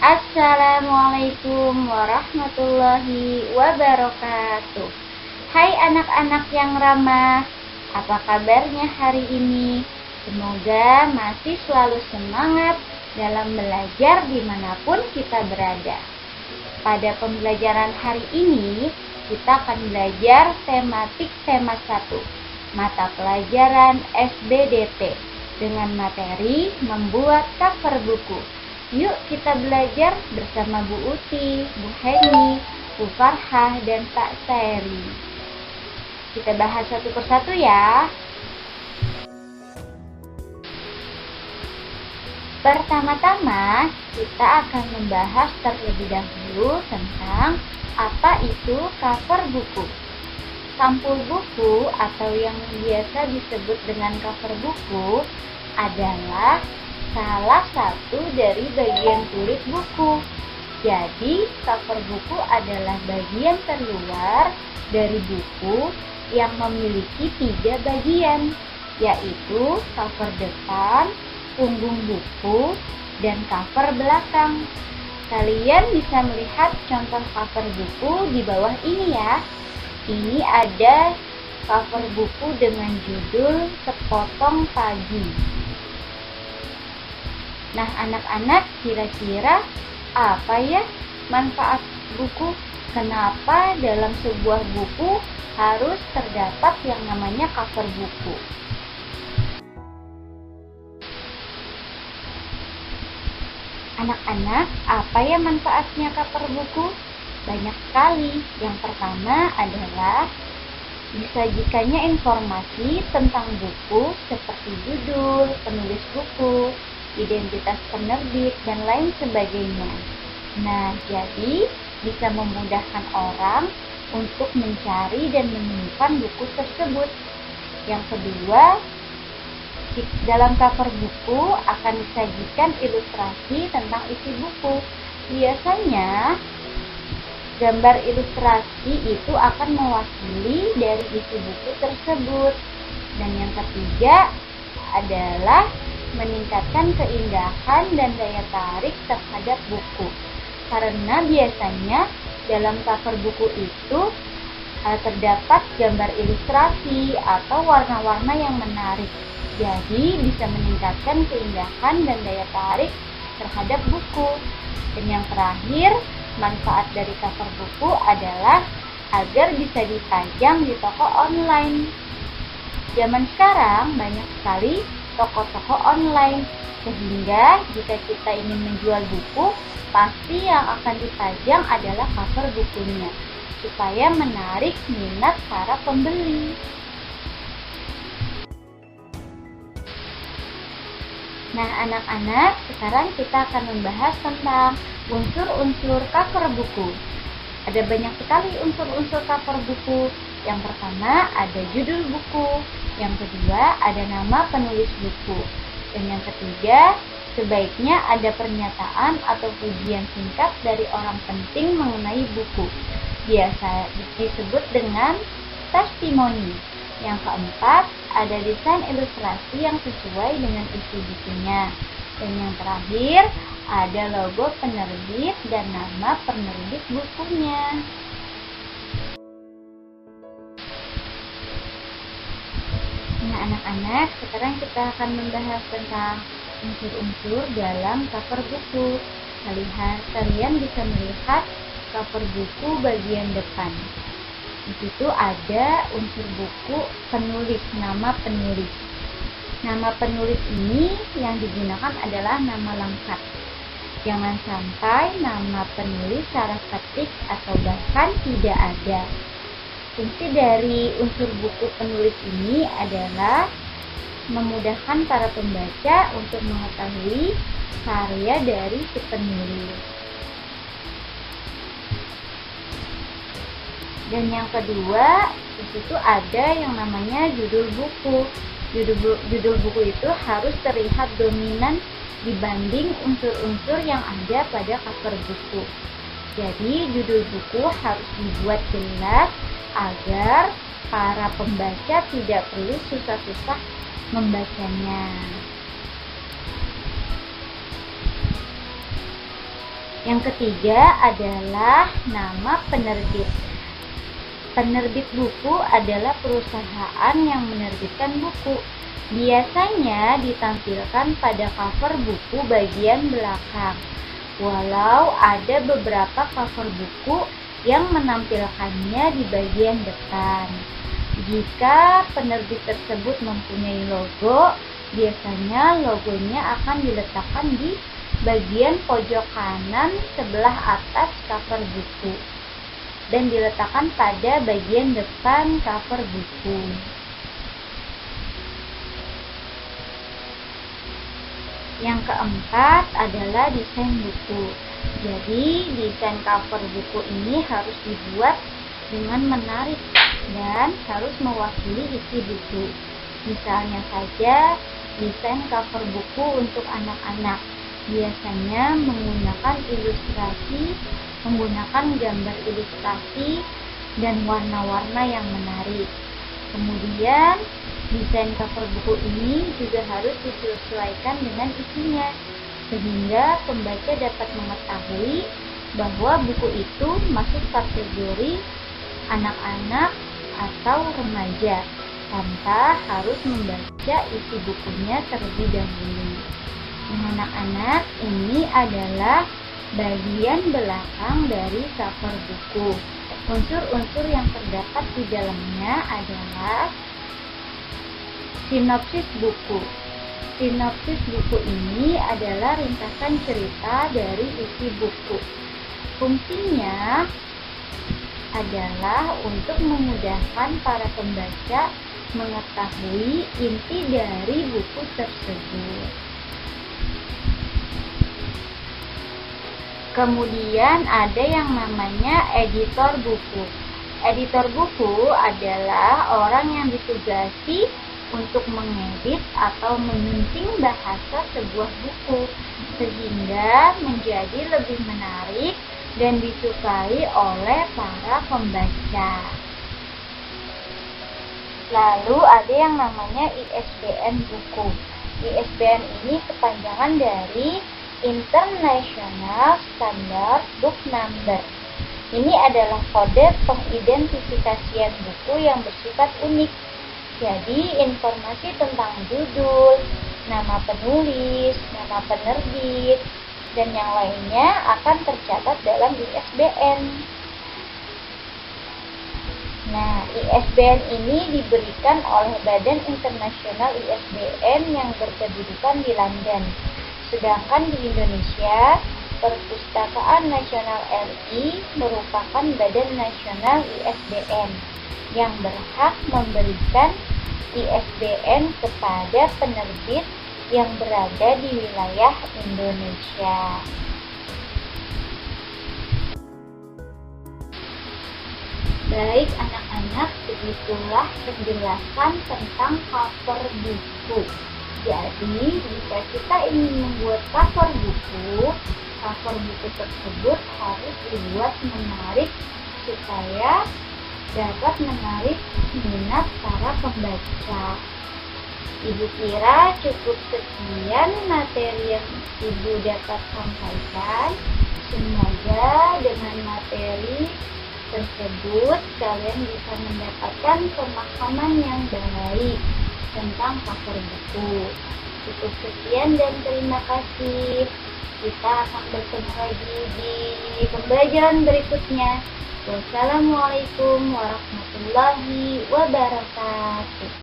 Assalamualaikum warahmatullahi wabarakatuh. Hai anak-anak yang ramah, apa kabarnya hari ini? Semoga masih selalu semangat dalam belajar dimanapun kita berada. Pada pembelajaran hari ini, kita akan belajar tematik tema 1, mata pelajaran SBDP, dengan materi membuat cover buku. Yuk kita belajar bersama Bu Uti, Bu Heni, Bu Farhah, dan Pak Seri. Kita bahas satu persatu ya. Pertama-tama, kita akan membahas terlebih dahulu tentang apa itu cover buku. Sampul buku atau yang biasa disebut dengan cover buku adalah salah satu dari bagian kulit buku. Jadi, cover buku adalah bagian terluar dari buku yang memiliki 3 bagian, yaitu cover depan, punggung buku, dan cover belakang. Kalian bisa melihat contoh cover buku di bawah ini ya. Ini ada cover buku dengan judul Sepotong Pagi. Nah, anak-anak, kira-kira apa ya manfaat buku? Kenapa dalam sebuah buku harus terdapat yang namanya cover buku? Anak-anak, apa ya manfaatnya cover buku? Banyak sekali. Yang pertama adalah disajikannya informasi tentang buku seperti judul, penulis buku, identitas penerbit, dan lain sebagainya. Nah, jadi bisa memudahkan orang untuk mencari dan menemukan buku tersebut. Yang kedua, dalam cover buku akan disajikan ilustrasi tentang isi buku. Biasanya, gambar ilustrasi itu akan mewakili dari isi buku tersebut. Dan yang ketiga adalah meningkatkan keindahan dan daya tarik terhadap buku. Karena biasanya dalam cover buku itu terdapat gambar ilustrasi atau warna-warna yang menarik. Jadi bisa meningkatkan keindahan dan daya tarik terhadap buku. Dan yang terakhir, manfaat dari cover buku adalah agar bisa dipajang di toko online. Zaman sekarang banyak sekali toko-toko online, sehingga jika kita ingin menjual buku, pasti yang akan dipajang adalah cover bukunya, supaya menarik minat para pembeli. Nah, anak-anak, sekarang kita akan membahas tentang unsur-unsur cover buku. Ada banyak sekali unsur-unsur cover buku. Yang pertama ada judul buku, yang kedua ada nama penulis buku, dan yang ketiga sebaiknya ada pernyataan atau pujian singkat dari orang penting mengenai buku. Biasa disebut dengan testimoni. Yang keempat ada desain ilustrasi yang sesuai dengan isi bukunya. Dan yang terakhir ada logo penerbit dan nama penerbit bukunya. Nah, anak-anak, sekarang kita akan membahas tentang unsur-unsur dalam cover buku. Kalian bisa melihat cover buku bagian depan. Di situ ada unsur buku penulis, nama penulis. Nama penulis ini yang digunakan adalah nama lengkap. Jangan sampai nama penulis salah ketik atau bahkan tidak ada. Fungsi dari unsur buku penulis ini adalah memudahkan para pembaca untuk mengetahui karya dari si penulis. Dan yang kedua, di situ ada yang namanya judul buku. Judul buku itu harus terlihat dominan dibanding unsur-unsur yang ada pada cover buku. Jadi, judul buku harus dibuat jelas agar para pembaca tidak perlu susah-susah membacanya. Yang ketiga adalah nama penerbit. Penerbit buku adalah perusahaan yang menerbitkan buku. Biasanya ditampilkan pada cover buku bagian belakang. Walau ada beberapa cover buku yang menampilkannya di bagian depan. Jika penerbit tersebut mempunyai logo, biasanya logonya akan diletakkan di bagian pojok kanan sebelah atas cover buku dan diletakkan pada bagian depan cover buku. Yang keempat adalah desain buku. Jadi, desain cover buku ini harus dibuat dengan menarik dan harus mewakili isi buku. Misalnya saja, desain cover buku untuk anak-anak biasanya menggunakan gambar ilustrasi dan warna-warna yang menarik. Kemudian, desain cover buku ini juga harus disesuaikan dengan isinya, sehingga pembaca dapat mengetahui bahwa buku itu masuk kategori anak-anak atau remaja, tanpa harus membaca isi bukunya terlebih dahulu. Anak-anak, ini adalah bagian belakang dari cover buku. Unsur-unsur yang terdapat di dalamnya adalah sinopsis buku. Sinopsis buku ini adalah ringkasan cerita dari isi buku. Fungsinya adalah untuk memudahkan para pembaca mengetahui inti dari buku tersebut. Kemudian ada yang namanya editor buku. Editor buku adalah orang yang ditugasi untuk mengedit atau menyunting bahasa sebuah buku sehingga menjadi lebih menarik dan disukai oleh para pembaca. Lalu ada yang namanya ISBN buku. ISBN ini kepanjangan dari International Standard Book Number. Ini adalah kode pengidentifikasian buku yang bersifat unik. Jadi, informasi tentang judul, nama penulis, nama penerbit, dan yang lainnya akan tercatat dalam ISBN. Nah, ISBN ini diberikan oleh Badan Internasional ISBN yang berkedudukan di London. Sedangkan di Indonesia, Perpustakaan Nasional RI merupakan badan nasional ISBN yang berhak memberikan ISBN kepada penerbit yang berada di wilayah Indonesia. Baik anak-anak, begitulah penjelasan tentang cover buku. Jadi, jika kita ingin membuat cover buku tersebut harus dibuat menarik supaya dapat menarik minat para pembaca. Ibu kira cukup sekian materi yang Ibu dapat sampaikan. Semoga dengan materi tersebut kalian bisa mendapatkan pemahaman yang baik tentang cover buku. Cukup sekian dan terima kasih. Kita akan bertemu lagi di pembelajaran berikutnya. Wassalamualaikum warahmatullahi wabarakatuh.